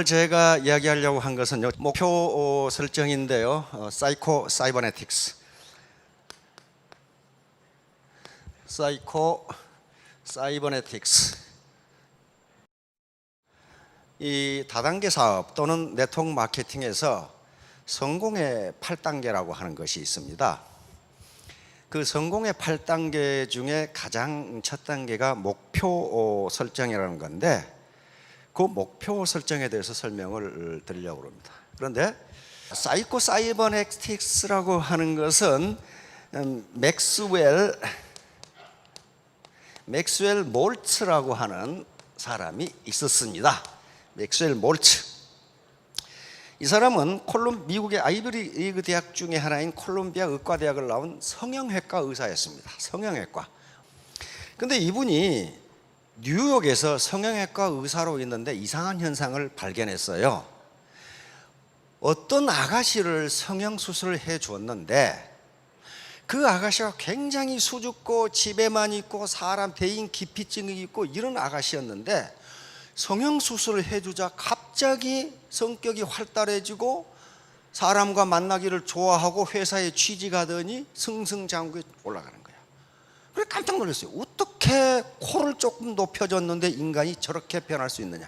제가 이야기하려고 한 것은 목표 설정인데요. 사이코 사이버네틱스. 사이코 사이버네틱스. 이 다단계 사업 또는 네트워크 마케팅에서 성공의 8단계라고 하는 것이 있습니다. 그 성공의 8단계 중에 가장 첫 단계가 목표 설정이라는 건데, 그 목표 설정에 대해서 설명을 드리려고 합니다. 그런데 사이코 사이버네틱스라고 하는 것은 맥스웰 몰츠라고 하는 사람이 있었습니다. 맥스웰 몰츠. 이 사람은 미국의 아이비리그 대학 중에 하나인 콜롬비아 의과대학을 나온 성형외과 의사였습니다. 성형외과. 근데 이분이 뉴욕에서 성형외과 의사로 있는데 이상한 현상을 발견했어요. 어떤 아가씨를 성형수술을 해 주었는데 그 아가씨가 굉장히 수줍고 집에만 있고 사람 대인 기피증이 있고 이런 아가씨였는데 성형수술을 해주자 갑자기 성격이 활달해지고 사람과 만나기를 좋아하고 회사에 취직하더니 승승장구에 올라가는 거예요. 그래서 깜짝 놀랐어요. 어떻게 코를 조금 높여줬는데 인간이 저렇게 변할 수 있느냐.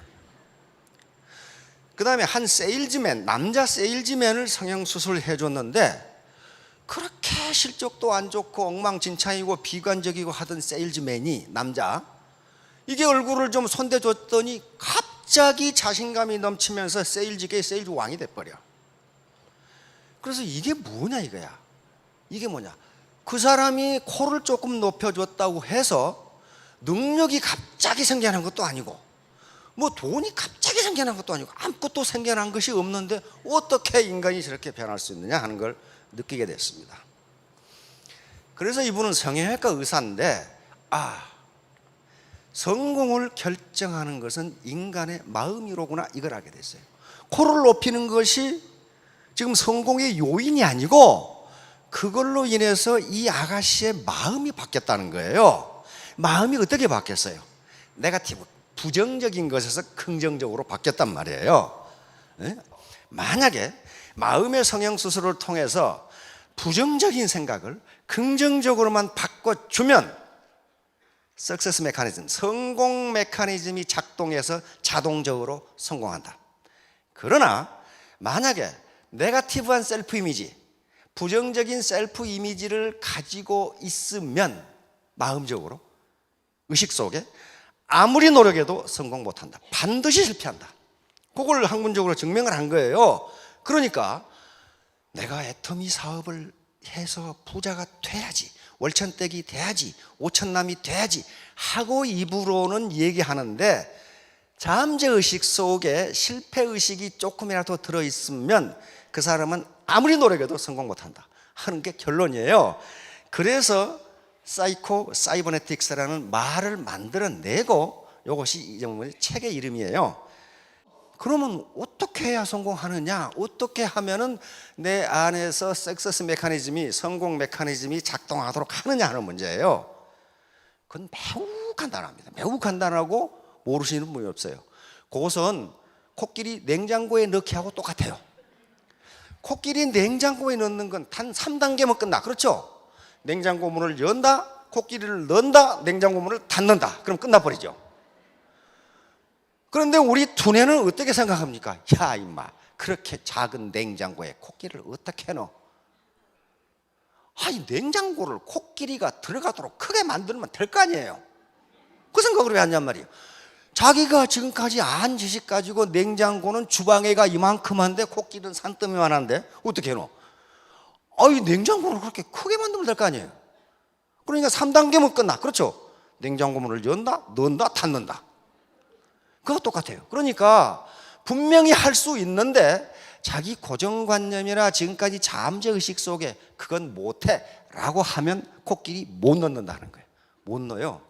그 다음에 한 세일즈맨, 남자 세일즈맨을 성형수술을 해줬는데 그렇게 실적도 안 좋고 엉망진창이고 비관적이고 하던 세일즈맨이 남자, 이게 얼굴을 좀 손대줬더니 갑자기 자신감이 넘치면서 세일즈계의 세일즈 왕이 돼버려. 그래서 이게 뭐냐 이거야. 이게 뭐냐. 그 사람이 코를 조금 높여줬다고 해서 능력이 갑자기 생겨난 것도 아니고 뭐 돈이 갑자기 생겨난 것도 아니고 아무것도 생겨난 것이 없는데 어떻게 인간이 저렇게 변할 수 있느냐 하는 걸 느끼게 됐습니다. 그래서 이분은 성형외과 의사인데 성공을 결정하는 것은 인간의 마음이로구나 이걸 알게 됐어요. 코를 높이는 것이 지금 성공의 요인이 아니고 그걸로 인해서 이 아가씨의 마음이 바뀌었다는 거예요. 마음이 어떻게 바뀌었어요? 네거티브, 부정적인 것에서 긍정적으로 바뀌었단 말이에요. 만약에 마음의 성형수술을 통해서 부정적인 생각을 긍정적으로만 바꿔주면 석세스 메커니즘, 성공 메커니즘이 작동해서 자동적으로 성공한다. 그러나 만약에 네거티브한 셀프 이미지, 부정적인 셀프 이미지를 가지고 있으면 마음적으로 의식 속에 아무리 노력해도 성공 못한다. 반드시 실패한다. 그걸 학문적으로 증명을 한 거예요. 그러니까 내가 애터미 사업을 해서 부자가 돼야지, 월천댁이 돼야지, 오천남이 돼야지 하고 입으로는 얘기하는데 잠재의식 속에 실패의식이 조금이라도 들어있으면 그 사람은 아무리 노력해도 성공 못한다 하는 게 결론이에요. 그래서 사이코 사이버네틱스라는 말을 만들어내고 이것이 이 책의 이름이에요. 그러면 어떻게 해야 성공하느냐? 어떻게 하면은 내 안에서 석세스 메커니즘이, 성공 메커니즘이 작동하도록 하느냐 하는 문제예요. 그건 매우 간단합니다. 매우 간단하고 모르시는 분이 없어요. 그것은 코끼리 냉장고에 넣기 하고 똑같아요. 코끼리 냉장고에 넣는 건 단 3단계면 끝나. 그렇죠? 냉장고 문을 연다, 코끼리를 넣는다, 냉장고 문을 닫는다. 그럼 끝나버리죠. 그런데 우리 두뇌는 어떻게 생각합니까? 야 임마, 그렇게 작은 냉장고에 코끼리를 어떻게 넣어? 이 냉장고를 코끼리가 들어가도록 크게 만들면 될 거 아니에요. 그 생각을 왜 하냔 말이에요. 자기가 지금까지 안 지식 가지고 냉장고는 주방에가 이만큼한데 코끼리는 산더미만 한데 어떻게 해놓어? 이 냉장고를 그렇게 크게 만들면 될 거 아니에요. 그러니까 3단계면 끝나. 그렇죠? 냉장고 문을 연다, 넣는다, 닫는다. 그거 똑같아요. 그러니까 분명히 할 수 있는데 자기 고정관념이나 지금까지 잠재의식 속에 그건 못해 라고 하면 코끼리 못 넣는다는 거예요. 못 넣어요.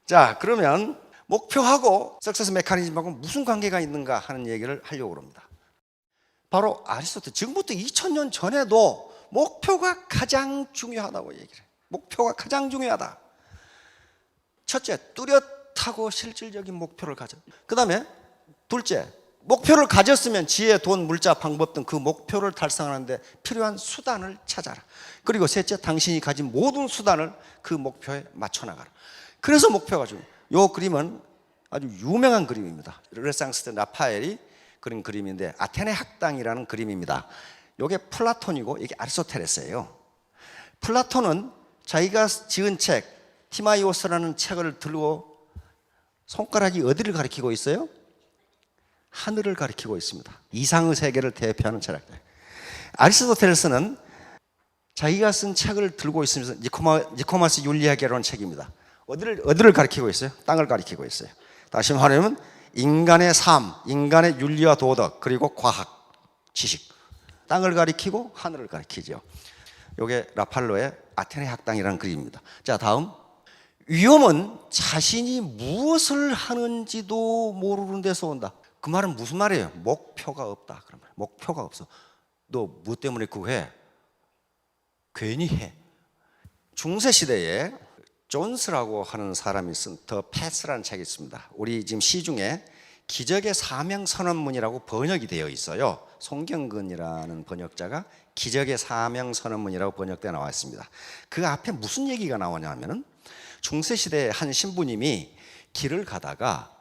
자, 그러면 목표하고 석세스 메커니즘하고 무슨 관계가 있는가 하는 얘기를 하려고 합니다. 바로 아리스토텔, 지금부터 2000년 전에도 목표가 가장 중요하다고 얘기를 해요. 목표가 가장 중요하다. 첫째, 뚜렷하고 실질적인 목표를 가져. 그 다음에 둘째, 목표를 가졌으면 지혜, 돈, 물자, 방법 등 그 목표를 달성하는데 필요한 수단을 찾아라. 그리고 셋째, 당신이 가진 모든 수단을 그 목표에 맞춰 나가라. 그래서 목표가 중요해요. 이 그림은 아주 유명한 그림입니다. 르네상스 때 라파엘이 그린 그림인데 아테네 학당이라는 그림입니다. 이게 플라톤이고 이게 아리스토텔레스예요. 플라톤은 자기가 지은 책 티마이오스라는 책을 들고 손가락이 어디를 가리키고 있어요? 하늘을 가리키고 있습니다. 이상의 세계를 대표하는 철학자. 아리스토텔레스는 자기가 쓴 책을 들고 있으면서 니코마스 윤리학이라는 책입니다. 어디를 가리키고 있어요? 땅을 가리키고 있어요. 다시 말하면 인간의 삶, 인간의 윤리와 도덕, 그리고 과학, 지식. 땅을 가리키고 하늘을 가리키죠. 이게 라팔로의 아테네 학당이라는 그림입니다. 자, 다음. 위험은 자신이 무엇을 하는지도 모르는 데서 온다. 그 말은 무슨 말이에요? 목표가 없다. 그런 말. 목표가 없어. 너 뭐 때문에 그거 해? 괜히 해. 중세 시대에 존스라고 하는 사람이 쓴 더 패스라는 책이 있습니다. 우리 지금 시중에 기적의 사명 선언문이라고 번역이 되어 있어요. 송경근이라는 번역자가 기적의 사명 선언문이라고 번역되어 나와 있습니다. 그 앞에 무슨 얘기가 나오냐면은 중세 시대의 한 신부님이 길을 가다가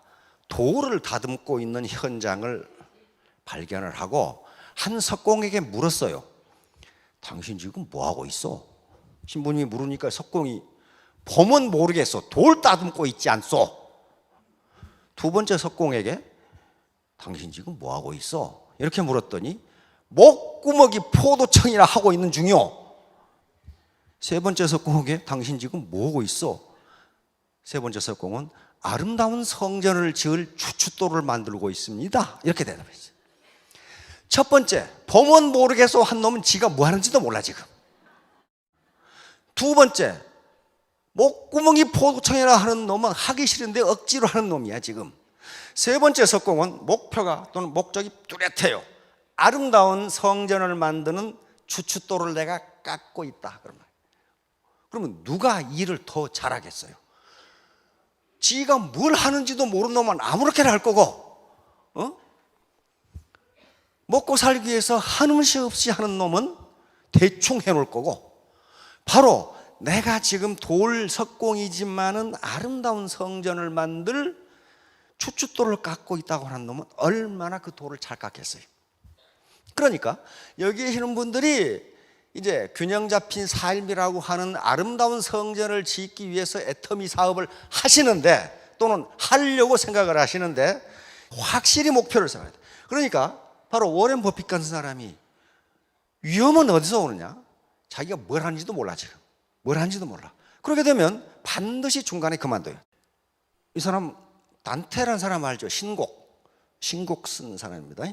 돌을 다듬고 있는 현장을 발견을 하고 한 석공에게 물었어요. 당신 지금 뭐 하고 있어? 신부님이 물으니까 석공이 보면 모르겠어. 돌 다듬고 있지 않소? 두 번째 석공에게 당신 지금 뭐 하고 있어? 이렇게 물었더니 목구멍이 포도청이나 하고 있는 중이요. 세 번째 석공에게 당신 지금 뭐 하고 있어? 세 번째 석공은 아름다운 성전을 지을 추춧돌을 만들고 있습니다. 이렇게 대답했어요. 첫 번째, 보면 모르겠어 한 놈은 지가 뭐 하는지도 몰라 지금. 두 번째, 목구멍이 포도청이라 하는 놈은 하기 싫은데 억지로 하는 놈이야 지금. 세 번째 석공은 목표가 또는 목적이 뚜렷해요. 아름다운 성전을 만드는 추춧돌을 내가 깎고 있다. 그러면 누가 일을 더 잘하겠어요? 지가 뭘 하는지도 모르는 놈은 아무렇게나 할 거고, 먹고 살기 위해서 한음식 없이 하는 놈은 대충 해놓을 거고, 바로 내가 지금 돌 석공이지만은 아름다운 성전을 만들 추춧돌을 깎고 있다고 하는 놈은 얼마나 그 돌을 잘 깎겠어요. 그러니까 여기 계시는 분들이 이제 균형 잡힌 삶이라고 하는 아름다운 성전을 짓기 위해서 애터미 사업을 하시는데, 또는 하려고 생각을 하시는데 확실히 목표를 세워야 돼. 그러니까 바로 워렌 버핏 같은 사람이 위험은 어디서 오느냐? 자기가 뭘 하는지도 몰라 지금. 뭘 하는지도 몰라. 그렇게 되면 반드시 중간에 그만둬요. 이 사람 단테라는 사람 알죠? 신곡 쓴 사람입니다.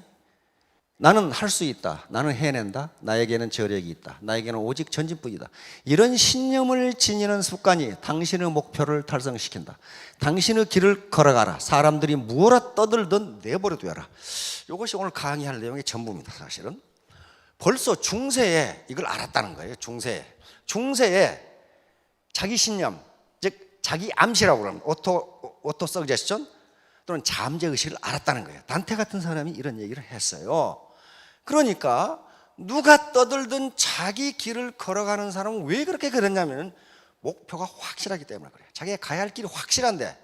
나는 할 수 있다. 나는 해낸다. 나에게는 저력이 있다. 나에게는 오직 전진뿐이다. 이런 신념을 지니는 습관이 당신의 목표를 달성시킨다. 당신의 길을 걸어가라. 사람들이 무엇라 떠들든 내버려 둬라. 이것이 오늘 강의할 내용의 전부입니다. 사실은 벌써 중세에 이걸 알았다는 거예요. 중세에 자기 신념, 즉 자기 암시라고 그럽니다. 오토 서제스션 또는 잠재의식을 알았다는 거예요. 단테 같은 사람이 이런 얘기를 했어요. 그러니까 누가 떠들든 자기 길을 걸어가는 사람은 왜 그렇게 그랬냐면 목표가 확실하기 때문에 그래요. 자기가 가야 할 길이 확실한데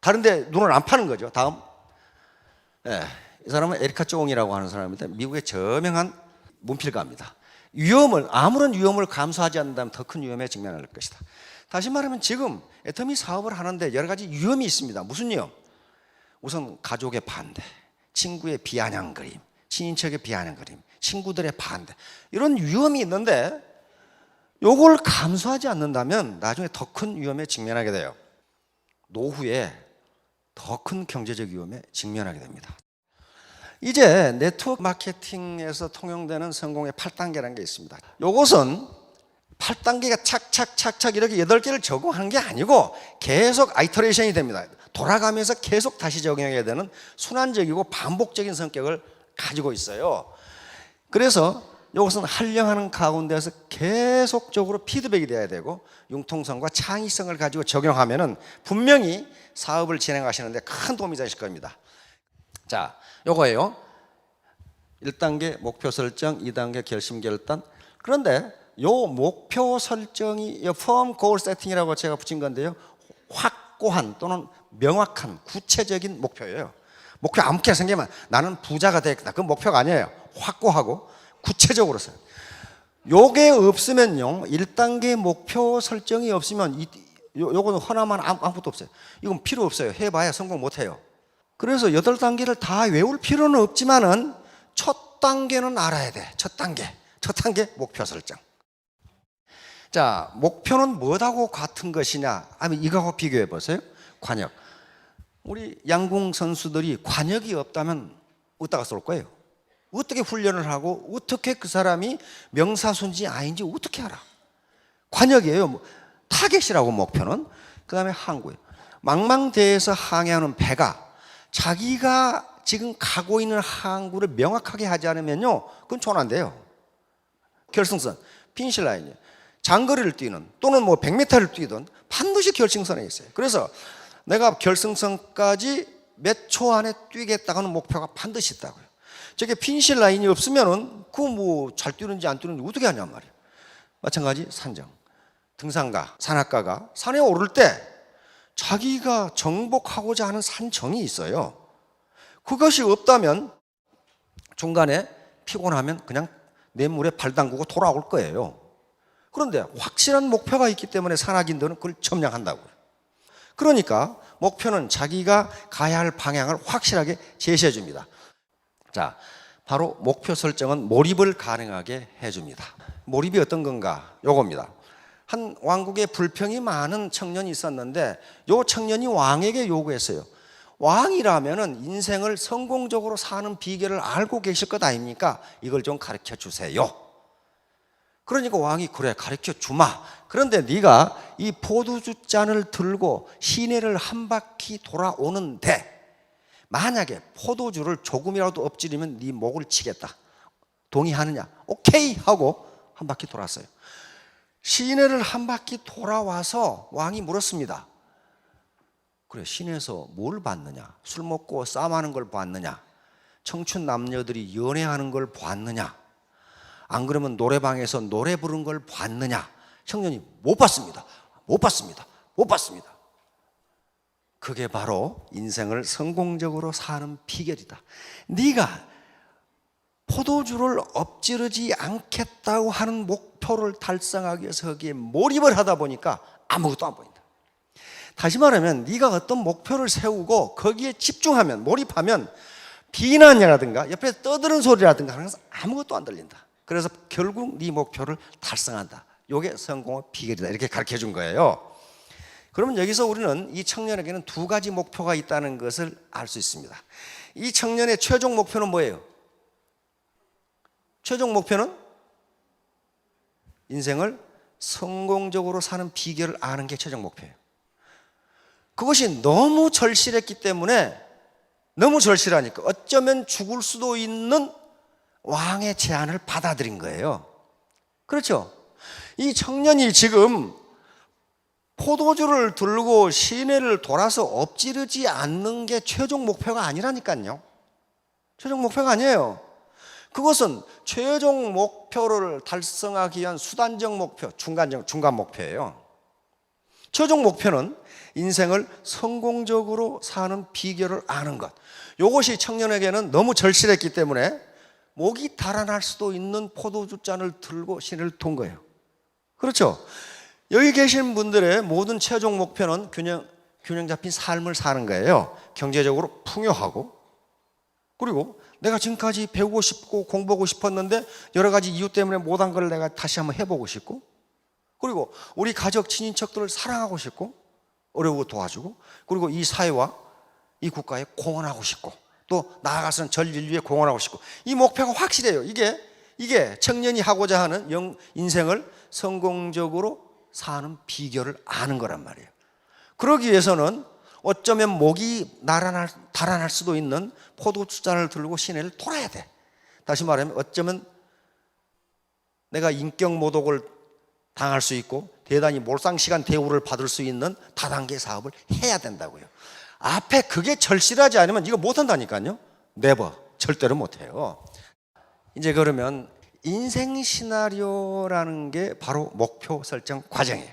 다른 데 눈을 안 파는 거죠. 다음. 이 사람은 에리카 쫑이라고 하는 사람인데 미국의 저명한 문필가입니다. 아무런 위험을 감수하지 않는다면 더 큰 위험에 직면할 것이다. 다시 말하면 지금 애터미 사업을 하는데 여러 가지 위험이 있습니다. 무슨 위험? 우선 가족의 반대, 친구의 비아냥거림, 친인척의 비아냥거림, 친구들의 반대, 이런 위험이 있는데 이걸 감수하지 않는다면 나중에 더 큰 위험에 직면하게 돼요. 노후에 더 큰 경제적 위험에 직면하게 됩니다. 이제 네트워크 마케팅에서 통용되는 성공의 8단계라는 게 있습니다. 이것은 8단계가 착착착착 이렇게 8개를 적용하는 게 아니고 계속 아이터레이션이 됩니다. 돌아가면서 계속 다시 적용해야 되는 순환적이고 반복적인 성격을 가지고 있어요. 그래서 이것은 활용하는 가운데서 계속적으로 피드백이 돼야 되고 융통성과 창의성을 가지고 적용하면은 분명히 사업을 진행하시는데 큰 도움이 되실 겁니다. 자, 요거예요. 1단계 목표 설정, 2단계 결심 결단. 그런데 요 목표 설정이 firm goal setting이라고 제가 붙인 건데요. 확고한 또는 명확한 구체적인 목표예요. 목표 아무렇게나 생기면 나는 부자가 되겠다. 그건 목표가 아니에요. 확고하고 구체적으로 써요. 요게 없으면요, 1단계 목표 설정이 없으면 요거는 허나만 아무것도 없어요. 이건 필요 없어요. 해봐야 성공 못해요. 그래서 8단계를 다 외울 필요는 없지만은 첫 단계는 알아야 돼. 첫 단계 목표 설정. 자, 목표는 뭐하고 같은 것이냐 하면 이거하고 비교해 보세요. 관역. 우리 양궁 선수들이 관역이 없다면 어디다가 쏠 거예요? 어떻게 훈련을 하고 어떻게 그 사람이 명사수인지 아닌지 어떻게 알아? 관역이에요. 타겟이라고 목표는. 그 다음에 항구예요. 망망대해에서 항해하는 배가 자기가 지금 가고 있는 항구를 명확하게 하지 않으면요, 그건 전 안 돼요. 결승선, 피니시라인이에요. 장거리를 뛰는 또는 뭐 100m를 뛰든 반드시 결승선에 있어요. 그래서 내가 결승선까지 몇 초 안에 뛰겠다는 목표가 반드시 있다고요. 저게 피니시 라인이 없으면은 그 뭐 잘 뛰는지 안 뛰는지 어떻게 하냔 말이에요. 마찬가지 산정. 등산가, 산악가가 산에 오를 때 자기가 정복하고자 하는 산정이 있어요. 그것이 없다면 중간에 피곤하면 그냥 냇물에 발 담그고 돌아올 거예요. 그런데 확실한 목표가 있기 때문에 산악인들은 그걸 점령한다고요. 그러니까 목표는 자기가 가야 할 방향을 확실하게 제시해 줍니다. 자, 바로 목표 설정은 몰입을 가능하게 해줍니다. 몰입이 어떤 건가? 요겁니다. 한 왕국에 불평이 많은 청년이 있었는데 요 청년이 왕에게 요구했어요. 왕이라면은 인생을 성공적으로 사는 비결을 알고 계실 것 아닙니까? 이걸 좀 가르쳐 주세요. 그러니까 왕이 그래 가르쳐 주마. 그런데 네가 이 포도주 잔을 들고 시내를 한 바퀴 돌아오는데 만약에 포도주를 조금이라도 엎지르면 네 목을 치겠다. 동의하느냐? 오케이 하고 한 바퀴 돌았어요. 시내를 한 바퀴 돌아와서 왕이 물었습니다. 그래, 시내에서 뭘 봤느냐? 술 먹고 싸움하는 걸 봤느냐? 청춘 남녀들이 연애하는 걸 봤느냐? 안 그러면 노래방에서 노래 부른 걸 봤느냐? 청년이 못 봤습니다. 못 봤습니다. 못 봤습니다. 그게 바로 인생을 성공적으로 사는 비결이다. 네가 포도주를 엎지르지 않겠다고 하는 목표를 달성하기 위해서 거기에 몰입을 하다 보니까 아무것도 안 보인다. 다시 말하면 네가 어떤 목표를 세우고 거기에 집중하면, 몰입하면 비난이라든가 옆에 떠드는 소리라든가 하는 것은 아무것도 안 들린다. 그래서 결국 네 목표를 달성한다. 이게 성공의 비결이다. 이렇게 가르쳐 준 거예요. 그러면 여기서 우리는 이 청년에게는 두 가지 목표가 있다는 것을 알 수 있습니다. 이 청년의 최종 목표는 뭐예요? 최종 목표는 인생을 성공적으로 사는 비결을 아는 게 최종 목표예요. 그것이 너무 절실했기 때문에, 너무 절실하니까 어쩌면 죽을 수도 있는 왕의 제안을 받아들인 거예요. 그렇죠? 이 청년이 지금 포도주를 들고 시내를 돌아서 엎지르지 않는 게 최종 목표가 아니라니까요. 최종 목표가 아니에요. 그것은 최종 목표를 달성하기 위한 수단적 목표, 중간 목표예요. 최종 목표는 인생을 성공적으로 사는 비결을 아는 것. 이것이 청년에게는 너무 절실했기 때문에 목이 달아날 수도 있는 포도주 잔을 들고 시내를 돈 거예요. 그렇죠? 여기 계신 분들의 모든 최종 목표는 균형 잡힌 삶을 사는 거예요. 경제적으로 풍요하고, 그리고 내가 지금까지 배우고 싶고 공부하고 싶었는데 여러 가지 이유 때문에 못한 걸 내가 다시 한번 해보고 싶고, 그리고 우리 가족 친인척들을 사랑하고 싶고 어려우고 도와주고, 그리고 이 사회와 이 국가에 공헌하고 싶고, 또 나아가서는 전 인류에 공헌하고 싶고, 이 목표가 확실해요. 이게 청년이 하고자 하는 인생을 성공적으로 사는 비결을 아는 거란 말이에요. 그러기 위해서는 어쩌면 목이 달아날 수도 있는 포도주 잔을 들고 시내를 돌아야 돼. 다시 말하면 어쩌면 내가 인격 모독을 당할 수 있고 대단히 몰상식한 대우를 받을 수 있는 다단계 사업을 해야 된다고요. 앞에 그게 절실하지 않으면 이거 못한다니까요. 네버, 절대로 못해요. 이제 그러면 인생 시나리오라는 게 바로 목표 설정 과정이에요.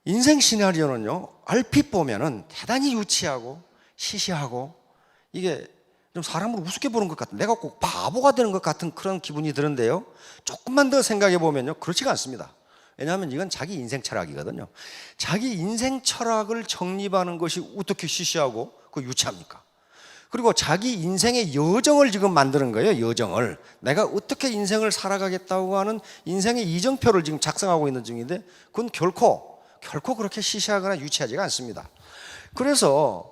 인생 시나리오는요, 얼핏 보면은 대단히 유치하고 시시하고 이게 좀 사람을 우습게 보는 것 같은, 내가 꼭 바보가 되는 것 같은 그런 기분이 드는데요, 조금만 더 생각해 보면요, 그렇지가 않습니다. 왜냐하면 이건 자기 인생 철학이거든요. 자기 인생 철학을 정립하는 것이 어떻게 시시하고 그 유치합니까? 그리고 자기 인생의 여정을 지금 만드는 거예요. 여정을, 내가 어떻게 인생을 살아가겠다고 하는 인생의 이정표를 지금 작성하고 있는 중인데, 그건 결코 그렇게 시시하거나 유치하지가 않습니다. 그래서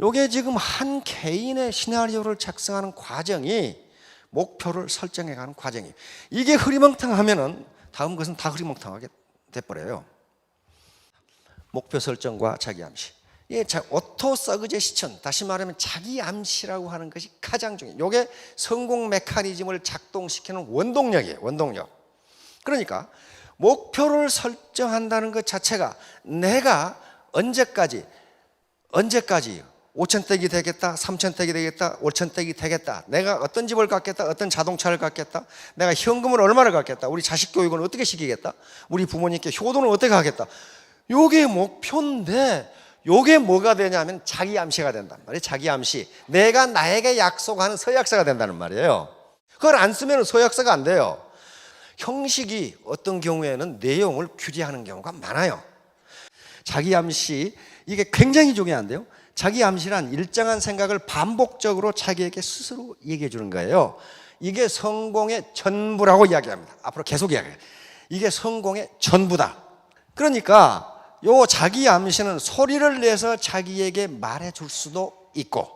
이게 지금 한 개인의 시나리오를 작성하는 과정이 목표를 설정해가는 과정이에요. 이게 흐리멍텅하면은 다음 것은 다 흐리멍텅하게 돼버려요. 목표 설정과 자기 암시. 예, 오토 서그제스천, 다시 말하면 자기 암시라고 하는 것이 가장 중요해요. 이게 성공 메커니즘을 작동시키는 원동력이에요. 원동력. 그러니까 목표를 설정한다는 것 자체가 내가 언제까지 5,000댁이 되겠다, 3,000댁이 되겠다, 5,000댁이 되겠다, 내가 어떤 집을 갖겠다, 어떤 자동차를 갖겠다, 내가 현금을 얼마를 갖겠다, 우리 자식 교육은 어떻게 시키겠다, 우리 부모님께 효도는 어떻게 하겠다, 요게 목표인데, 요게 뭐가 되냐면 자기 암시가 된단 말이에요. 자기 암시. 내가 나에게 약속하는 서약서가 된다는 말이에요. 그걸 안 쓰면 서약서가 안 돼요. 형식이 어떤 경우에는 내용을 규제하는 경우가 많아요. 자기 암시, 이게 굉장히 중요한데요, 자기 암시란 일정한 생각을 반복적으로 자기에게 스스로 얘기해 주는 거예요. 이게 성공의 전부라고 이야기합니다. 앞으로 계속 이야기해요. 이게 성공의 전부다. 그러니까 요 자기 암시는 소리를 내서 자기에게 말해 줄 수도 있고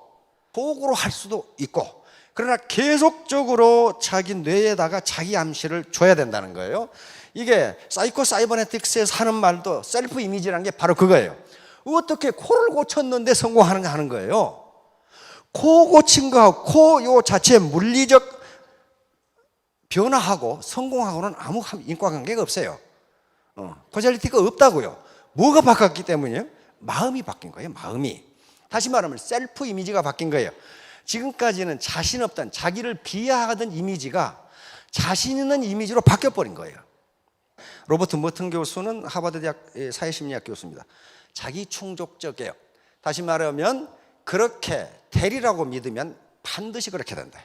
도구로 할 수도 있고, 그러나 계속적으로 자기 뇌에다가 자기 암시를 줘야 된다는 거예요. 이게 사이코 사이버네틱스에서 하는 말도 셀프 이미지라는 게 바로 그거예요. 어떻게 코를 고쳤는데 성공하는가 하는 거예요. 코 고친 거하고 코 요 자체의 물리적 변화하고 성공하고는 아무 인과관계가 없어요. 코잘리티가 없다고요. 뭐가 바뀌었기 때문이에요? 마음이 바뀐 거예요. 마음이. 다시 말하면 셀프 이미지가 바뀐 거예요. 지금까지는 자신 없던, 자기를 비하하던 이미지가 자신 있는 이미지로 바뀌어버린 거예요. 로버트 머튼 교수는 하버드 대학 사회심리학 교수입니다. 자기 충족적이에요. 다시 말하면 그렇게 되리라고 믿으면 반드시 그렇게 된다.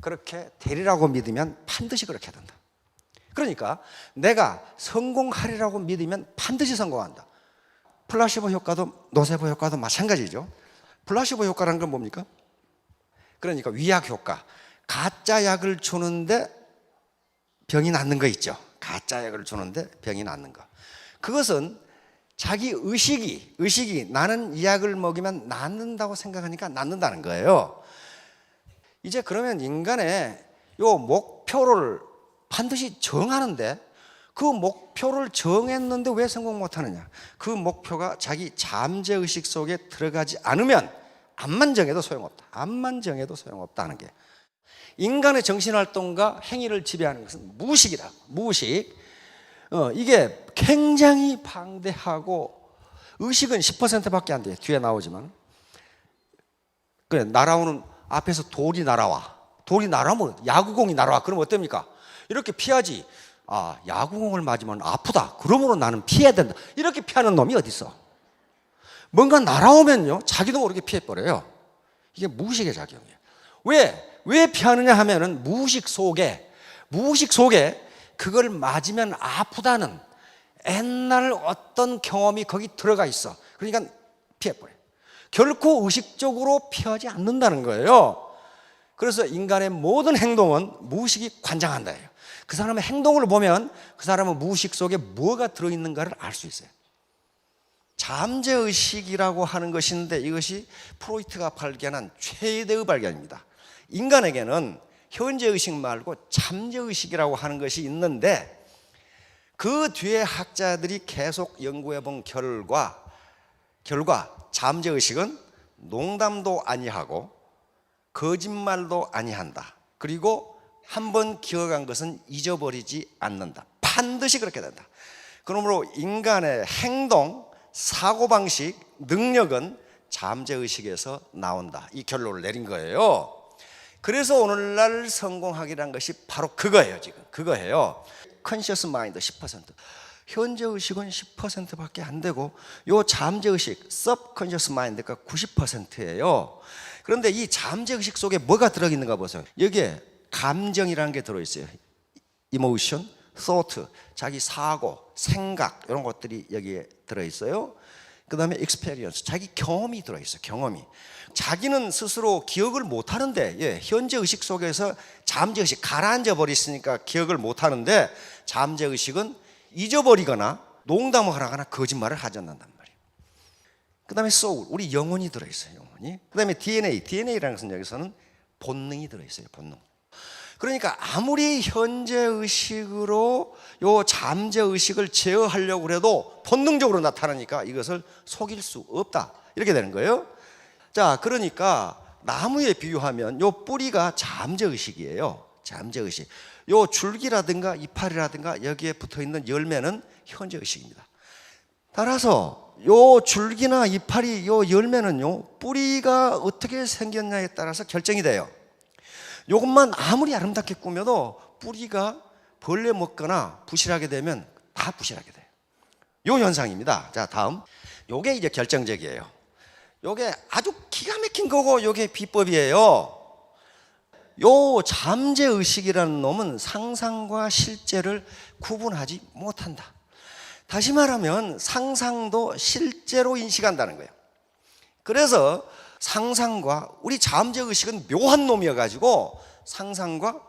그렇게 되리라고 믿으면 반드시 그렇게 된다. 그러니까 내가 성공하리라고 믿으면 반드시 성공한다. 플라시보 효과도 노세보 효과도 마찬가지죠. 플라시보 효과라는 건 뭡니까? 그러니까 위약 효과. 가짜 약을 주는데 병이 낫는 거 있죠. 가짜 약을 주는데 병이 낫는 거. 그것은 자기 의식이 나는 이 약을 먹이면 낫는다고 생각하니까 낫는다는 거예요. 이제 그러면 인간의 요 목표를 반드시 정하는데, 그 목표를 정했는데 왜 성공 못하느냐? 그 목표가 자기 잠재의식 속에 들어가지 않으면 암만 정해도 소용없다. 암만 정해도 소용없다는 게, 인간의 정신활동과 행위를 지배하는 것은 무의식이다. 무의식. 이게 굉장히 방대하고, 의식은 10%밖에 안 돼요. 뒤에 나오지만. 그래, 날아오는 앞에서 돌이 날아와. 돌이 날아오면 야구공이 날아와. 그럼 어떻습니까? 이렇게 피하지. 아, 야구공을 맞으면 아프다. 그러므로 나는 피해야 된다. 이렇게 피하는 놈이 어디 있어? 뭔가 날아오면요, 자기도 모르게 피해버려요. 이게 무의식의 작용이에요. 왜 피하느냐 하면은 무의식 속에 그걸 맞으면 아프다는 옛날 어떤 경험이 거기 들어가 있어. 그러니까 피해버려요. 결코 의식적으로 피하지 않는다는 거예요. 그래서 인간의 모든 행동은 무의식이 관장한다. 그 사람의 행동을 보면 그 사람은 무의식 속에 뭐가 들어있는가를 알 수 있어요. 잠재의식이라고 하는 것인데, 이것이 프로이트가 발견한 최대의 발견입니다. 인간에게는 현재의식 말고 잠재의식이라고 하는 것이 있는데, 그 뒤에 학자들이 계속 연구해 본 결과 잠재의식은 농담도 아니하고 거짓말도 아니한다. 그리고 한번 기억한 것은 잊어버리지 않는다. 반드시 그렇게 된다. 그러므로 인간의 행동, 사고방식, 능력은 잠재의식에서 나온다. 이 결론을 내린 거예요. 그래서 오늘날 성공학이라는 것이 바로 그거예요. 지금 그거예요. 컨셔스 마인드 10%, 현재의식은 10%밖에 안 되고 요 잠재의식, subconscious mind가 90%예요. 그런데 이 잠재의식 속에 뭐가 들어있는가 보세요. 여기에 감정이라는 게 들어있어요. emotion, thought, 자기 사고, 생각 이런 것들이 여기에 들어있어요. 그 다음에 experience, 자기 경험이 들어있어요. 경험이. 자기는 스스로 기억을 못하는데 현재의식 속에서 잠재의식 가라앉아 버렸으니까 기억을 못하는데 잠재의식은 잊어버리거나 농담을 하거나 거짓말을 하지 않는단 말이에요. 그 다음에 soul, 우리 영혼이 들어있어요. 영혼이. 그 다음에 DNA라는 것은 여기서는 본능이 들어있어요. 본능. 그러니까 아무리 현재의식으로 요 잠재의식을 제어하려고 해도 본능적으로 나타나니까 이것을 속일 수 없다. 이렇게 되는 거예요. 자, 그러니까 나무에 비유하면 요 뿌리가 잠재의식이에요. 잠재의식. 요 줄기라든가 이파리라든가 여기에 붙어있는 열매는 현재의식입니다. 따라서 요 줄기나 이파리, 요 열매는요 뿌리가 어떻게 생겼냐에 따라서 결정이 돼요. 요것만 아무리 아름답게 꾸며도 뿌리가 벌레 먹거나 부실하게 되면 다 부실하게 돼요. 요 현상입니다. 자, 다음. 요게 이제 결정적이에요. 요게 아주 기가 막힌 거고 요게 비법이에요. 요 잠재의식이라는 놈은 상상과 실제를 구분하지 못한다. 다시 말하면 상상도 실제로 인식한다는 거예요. 그래서 상상과 우리 잠재의식은 묘한 놈이어가지고 상상과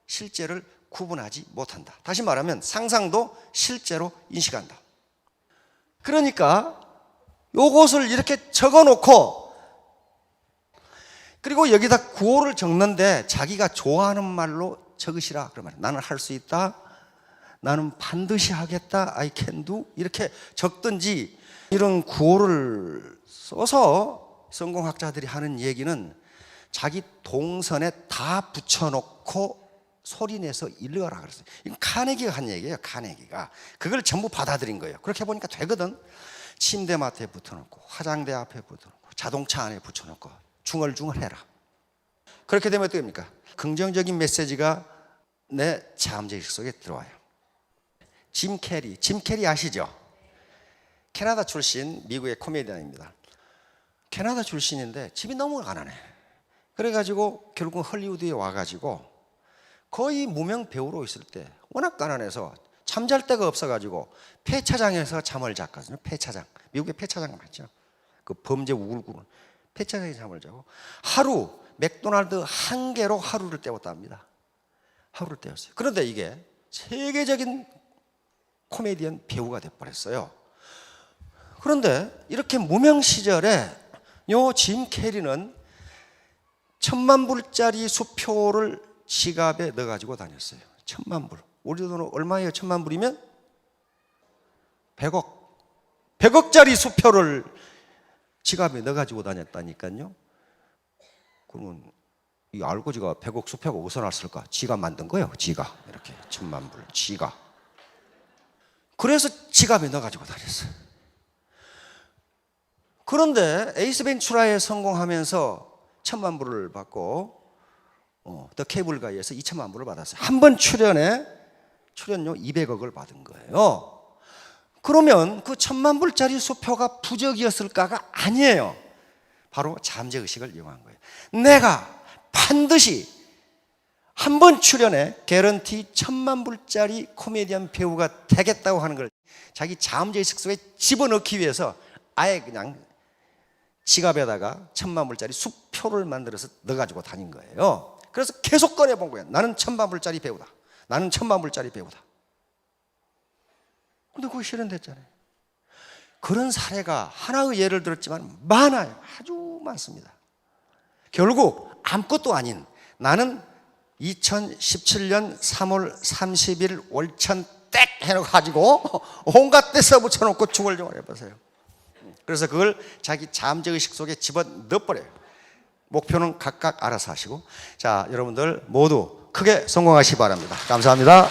실제를 구분하지 못한다. 다시 말하면 상상도 실제로 인식한다. 그러니까 요것을 이렇게 적어놓고 그리고 여기다 구호를 적는데 자기가 좋아하는 말로 적으시라. 그러면 나는 할 수 있다, 나는 반드시 하겠다, I can do 이렇게 적든지 이런 구호를 써서 성공학자들이 하는 얘기는 자기 동선에 다 붙여놓고 소리내서 읽어라 그랬어요. 이건 카네기가 한 얘기예요. 카네기가 그걸 전부 받아들인 거예요. 그렇게 보니까 되거든. 침대 맡에 붙여놓고 화장대 앞에 붙여놓고 자동차 안에 붙여놓고 중얼중얼해라. 그렇게 되면 어떻게 됩니까? 긍정적인 메시지가 내 잠재의식 속에 들어와요. 짐 캐리 아시죠? 캐나다 출신 미국의 코미디언입니다. 캐나다 출신인데 집이 너무 가난해. 그래가지고 결국 헐리우드에 와가지고 거의 무명 배우로 있을 때 워낙 가난해서 잠잘 데가 없어가지고 폐차장에서 잠을 잤거든요. 폐차장. 미국의 폐차장 맞죠? 그 범죄 우글우글 폐차장에서 잠을 자고 하루 맥도날드 한 개로 하루를 때웠답니다. 하루를 때웠어요. 그런데 이게 세계적인 코미디언 배우가 돼버렸어요. 그런데 이렇게 무명 시절에 요 짐 캐리는 10,000불짜리 수표를 지갑에 넣어가지고 다녔어요. 10,000불. 우리 돈으로 얼마예요? 10,000불이면 100억. 100억짜리 수표를 지갑에 넣어가지고 다녔다니까요. 그러면 이 알고 지가 100억 수표가 어디서 났을까? 지가 만든 거예요. 지가 이렇게 10,000불 지가. 그래서 지갑에 넣어가지고 다녔어요. 그런데 에이스 벤츄라에 성공하면서 1,000,000불을 받고 더 케이블 가이에서 2,000,000불을 받았어요. 한 번 출연료 200억을 받은 거예요. 그러면 그 1,000,000불짜리 수표가 부적이었을까가 아니에요. 바로 잠재의식을 이용한 거예요. 내가 반드시 한 번 출연에 개런티 1,000,000불짜리 코미디언 배우가 되겠다고 하는 걸 자기 잠재의식 속에 집어넣기 위해서 아예 그냥 지갑에다가 1,000,000불짜리 수표를 만들어서 넣어가지고 다닌 거예요. 그래서 계속 꺼내본 거예요. 나는 1,000,000불짜리 배우다. 나는 1,000,000불짜리 배우다. 근데 그거 실현됐잖아요. 그런 사례가 하나의 예를 들었지만 많아요. 아주 많습니다. 결국 아무것도 아닌 나는 2017년 3월 30일 월천 땡 해가지고 온갖 데 써붙여놓고 중얼중얼 해보세요. 그래서 그걸 자기 잠재의식 속에 집어넣어버려요. 목표는 각각 알아서 하시고. 자, 여러분들 모두 크게 성공하시기 바랍니다. 감사합니다.